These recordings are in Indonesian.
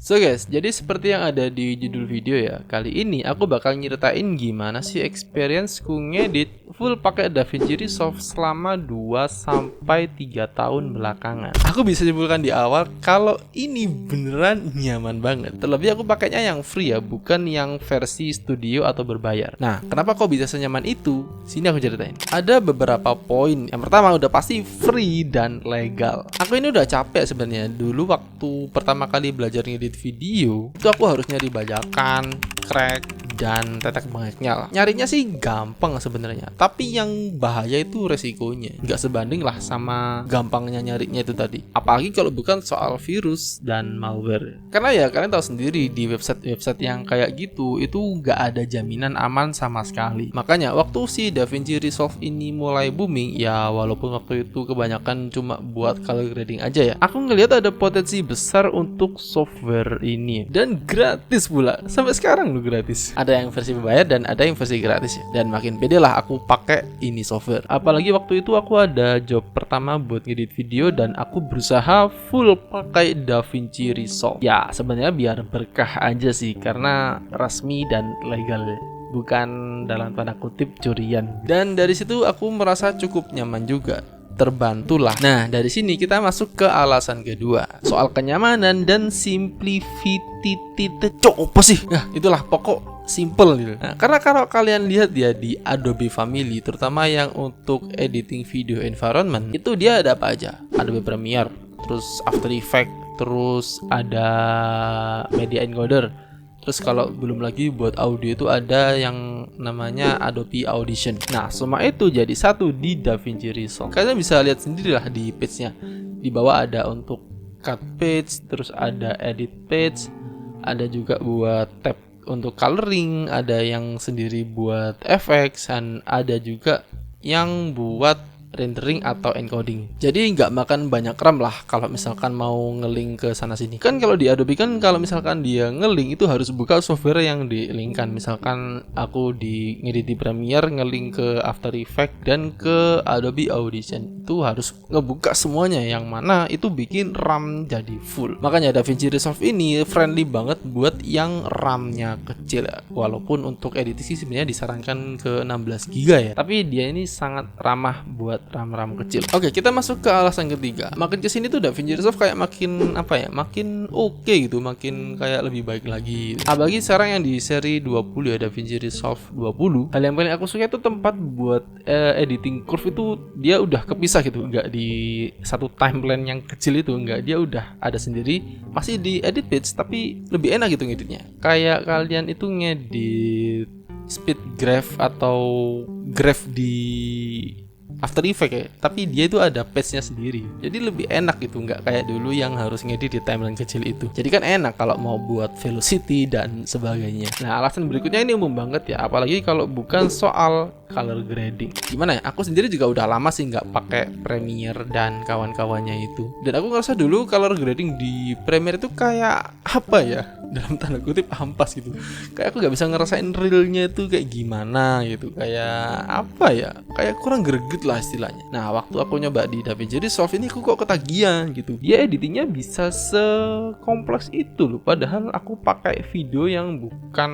So guys, jadi seperti yang ada di judul video ya, kali ini aku bakal nyeritain gimana sih experience-ku ngedit full pakai DaVinci Resolve selama 2-3 tahun belakangan. Aku bisa simpulkan di awal kalau ini beneran nyaman banget. Terlebih aku pakainya yang free ya, bukan yang versi studio atau berbayar. Nah, kenapa kok bisa senyaman itu? Sini aku ceritain. Ada beberapa poin. Yang pertama udah pasti free dan legal. Aku ini udah capek sebenarnya. Dulu waktu pertama kali belajar ngedit video, itu aku harus nyari bajakan, crack, dan tetek bengeknya lah. Nyarinya sih gampang sebenarnya, tapi yang bahaya itu resikonya. Nggak sebanding lah sama gampangnya nyarinya itu tadi. Apalagi kalau bukan soal virus dan malware. Karena ya kalian tahu sendiri di website yang kayak gitu itu nggak ada jaminan aman sama sekali. Makanya waktu si DaVinci Resolve ini mulai booming, ya walaupun waktu itu kebanyakan cuma buat color grading aja ya, aku ngelihat ada potensi besar untuk software ini, dan gratis pula. Sampai sekarang lu gratis. Ada yang versi berbayar dan ada yang versi gratis ya. Dan makin pede lah aku pakai ini software. Apalagi waktu itu aku ada job pertama buat ngedit video dan aku berusaha full pakai DaVinci Resolve. Ya sebenarnya biar berkah aja sih, karena resmi dan legal, bukan dalam tanda kutip curian. Dan dari situ aku merasa cukup nyaman juga, terbantulah. Nah, dari sini kita masuk ke alasan kedua, soal kenyamanan dan simplicity. Apa sih? Nah, itulah pokok simple gitu. Nah, karena kalau kalian lihat ya di Adobe Family, terutama yang untuk editing video environment, itu dia ada apa aja? Adobe Premiere, terus After Effects, terus ada Media Encoder. Terus kalau belum lagi buat audio itu ada yang namanya Adobe Audition. Nah, semua itu jadi satu di DaVinci Resolve. Kalian bisa lihat sendirilah di page-nya. Di bawah ada untuk cut page, terus ada edit page, ada juga buat tab untuk coloring, ada yang sendiri buat effects, dan ada juga yang buat rendering atau encoding. Jadi nggak makan banyak RAM lah kalau misalkan mau ngelink ke sana sini. Kan kalau di Adobe kan kalau misalkan dia ngelink itu harus buka software yang dilingkan. Misalkan aku di ngedit di Premiere ngelink ke After Effects dan ke Adobe Audition, itu harus ngebuka semuanya, yang mana itu bikin RAM jadi full. Makanya DaVinci Resolve ini friendly banget buat yang RAM-nya kecil ya. Walaupun untuk editing sih sebenarnya disarankan ke 16 GB ya. Tapi dia ini sangat ramah buat RAM kecil. Oke, kita masuk ke alasan ketiga. Makin kesini tuh DaVinci Resolve kayak makin makin oke gitu, makin kayak lebih baik lagi. Apalagi sekarang yang di seri 20 ya, DaVinci Resolve 20. Hal yang paling aku suka itu tempat buat editing curve itu dia udah kepisah gitu, nggak di satu timeline yang kecil itu, nggak, dia udah ada sendiri. Masih di edit page tapi lebih enak gitu ngeditnya. Kayak kalian itu ngedit speed graph atau graph di After Effects ya, tapi dia itu ada page-nya sendiri. Jadi lebih enak gitu, nggak kayak dulu yang harus ngedit di timeline kecil itu. Jadi kan enak kalau mau buat velocity dan sebagainya. Nah, alasan berikutnya ini umum banget ya, apalagi kalau bukan soal color grading. Gimana ya? Aku sendiri juga udah lama sih nggak pakai Premiere dan kawan-kawannya itu. Dan aku ngerasa dulu color grading di Premiere itu kayak apa ya? Dalam tanda kutip ampas gitu. Kayak aku nggak bisa ngerasain realnya itu kayak gimana gitu. Kayak apa ya? Kayak kurang greget lah istilahnya. Nah, waktu aku nyoba di DaVinci Resolve ini aku kok ketagihan gitu. Dia editingnya bisa sekompleks itu loh. Padahal aku pakai video yang bukan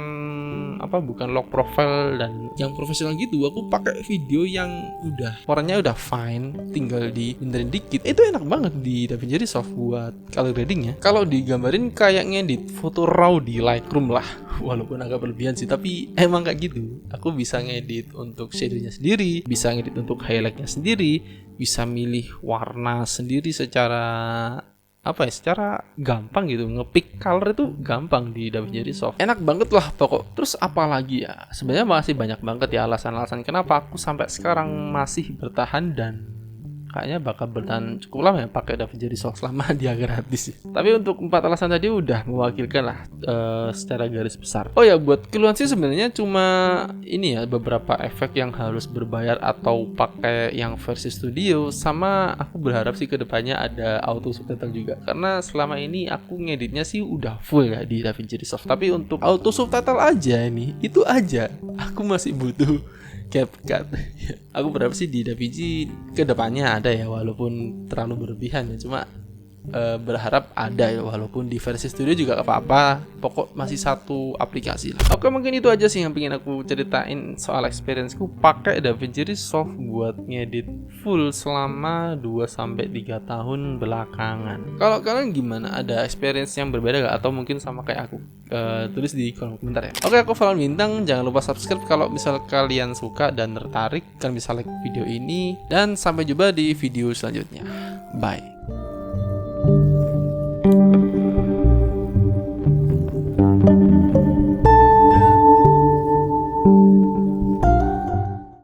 low profile dan yang profesional gitu. Aku pakai video yang warnanya udah fine, tinggal dibenerin dikit. Itu enak banget di DaVinci Resolve buat color gradingnya. Kalau digambarin kayak ngedit foto raw di Lightroom lah. Walaupun agak berlebihan sih, tapi emang kayak gitu. Aku bisa ngedit untuk shadow-nya sendiri, bisa ngedit untuk highlight-nya sendiri, bisa milih warna sendiri secara secara gampang gitu. Ngepick color itu gampang di DaVinci Resolve. Enak banget lah pokok. Terus apa lagi ya? Sebenarnya masih banyak banget ya alasan-alasan kenapa aku sampai sekarang masih bertahan dan kayaknya bakal bertahan cukup lama ya pakai DaVinci Resolve selama dia gratis. Tapi untuk 4 alasan tadi udah mewakilkan lah secara garis besar. Oh ya, buat keluhan sih sebenarnya cuma ini ya, beberapa efek yang harus berbayar atau pakai yang versi studio. Sama aku berharap sih kedepannya ada auto subtitle juga, karena selama ini aku ngeditnya sih udah full ya di DaVinci Resolve. Tapi untuk auto subtitle aja nih, itu aja aku masih butuh CapCut. Aku berharap sih di DaVinci kedepannya ada ya, walaupun terlalu berlebihan ya. Cuma berharap ada ya, walaupun di versi studio juga gak apa-apa, pokok masih satu aplikasi lah. Oke, mungkin itu aja sih yang pengen aku ceritain soal experienceku pakai DaVinci Resolve buat ngedit full selama 2-3 tahun belakangan. Kalau kalian gimana? Ada experience yang berbeda gak? Atau mungkin sama kayak aku? Tulis di kolom komentar ya. Oke, aku Valon Bintang. Jangan lupa subscribe kalau misal kalian suka dan tertarik. Kalian bisa like video ini. Dan sampai jumpa di video selanjutnya. Bye.